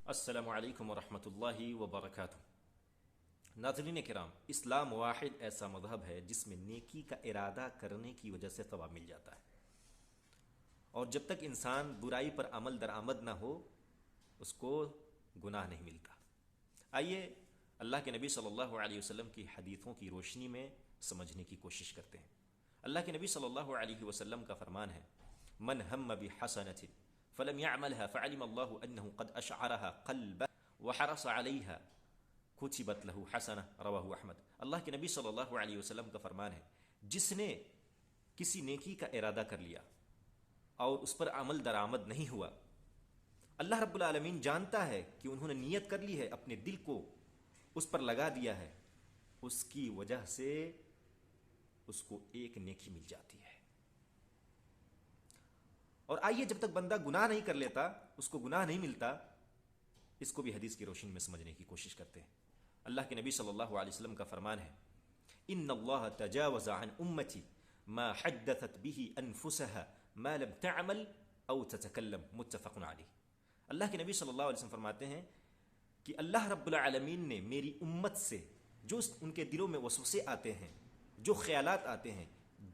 السلام علیکم ورحمۃ اللہ وبرکاتہ۔ ناظرین کرام، اسلام واحد ایسا مذہب ہے جس میں نیکی کا ارادہ کرنے کی وجہ سے ثواب مل جاتا ہے، اور جب تک انسان برائی پر عمل درآمد نہ ہو اس کو گناہ نہیں ملتا۔ آئیے اللہ کے نبی صلی اللہ علیہ وسلم کی حدیثوں کی روشنی میں سمجھنے کی کوشش کرتے ہیں۔ اللہ کے نبی صلی اللہ علیہ وسلم کا فرمان ہے، من ہم بحسنۃ فلم يعملها فعلم الله انه قد اشعرها قلبه وحرص عليها كتبت له حسنہ، رواہ احمد۔ اللہ کے نبی صلی اللہ علیہ وسلم کا فرمان ہے، جس نے کسی نیکی کا ارادہ کر لیا اور اس پر عمل درآمد نہیں ہوا، اللہ رب العالمین جانتا ہے کہ انہوں نے نیت کر لی ہے، اپنے دل کو اس پر لگا دیا ہے، اس کی وجہ سے اس کو ایک نیکی مل جاتی ہے۔ اور آئیے، جب تک بندہ گناہ نہیں کر لیتا اس کو گناہ نہیں ملتا، اس کو بھی حدیث کی روشنی میں سمجھنے کی کوشش کرتے ہیں۔ اللہ کے نبی صلی اللہ علیہ وسلم کا فرمان ہے، ان اللہ تجاوز عن امتی ما حدثت به انفسها ما لم تعمل او تتکلم، متفق علیہ۔ اللہ کے نبی صلی اللہ علیہ وسلم فرماتے ہیں کہ اللہ رب العالمین نے میری امت سے جو ان کے دلوں میں وسوسے آتے ہیں، جو خیالات آتے ہیں،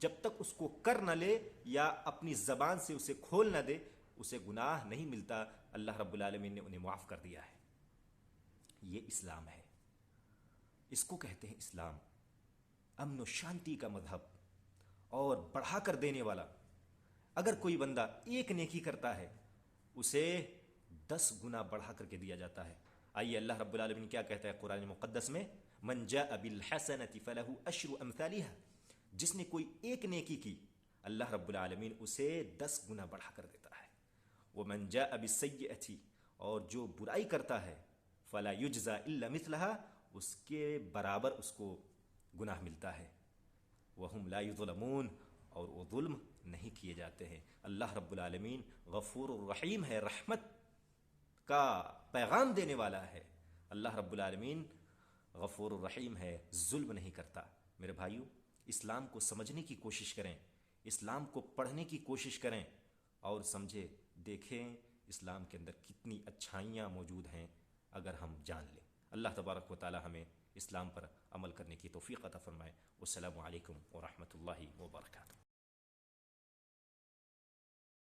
جب تک اس کو کر نہ لے یا اپنی زبان سے اسے کھول نہ دے اسے گناہ نہیں ملتا، اللہ رب العالمین نے انہیں معاف کر دیا ہے۔ یہ اسلام ہے، اس کو کہتے ہیں اسلام، امن و شانتی کا مذہب اور بڑھا کر دینے والا۔ اگر کوئی بندہ ایک نیکی کرتا ہے اسے 10 گنا بڑھا کر کے دیا جاتا ہے۔ آئیے اللہ رب العالمین کیا کہتا ہے قرآن مقدس میں، من جاء بالحسنۃ فلہ عشر امثالها، جس نے کوئی ایک نیکی کی اللہ رب العالمین اسے 10 گنا بڑھا کر دیتا ہے۔ ومن جاء بالسیئۃ، اور جو برائی کرتا ہے فلا یجزی الا مثلها، اس کے برابر اس کو گناہ ملتا ہے۔ وہم لا یظلمون، اور وہ ظلم نہیں کیے جاتے ہیں۔ اللہ رب العالمین غفور الرحیم ہے، رحمت کا پیغام دینے والا ہے۔ اللہ رب العالمین غفور الرحیم ہے، ظلم نہیں کرتا۔ میرے بھائیو، اسلام کو سمجھنے کی کوشش کریں، اسلام کو پڑھنے کی کوشش کریں اور سمجھیں، دیکھیں اسلام کے اندر کتنی اچھائیاں موجود ہیں اگر ہم جان لیں۔ اللہ تبارک و تعالی ہمیں اسلام پر عمل کرنے کی توفیق عطا فرمائے۔ والسلام علیکم ورحمۃ اللہ وبرکاتہ۔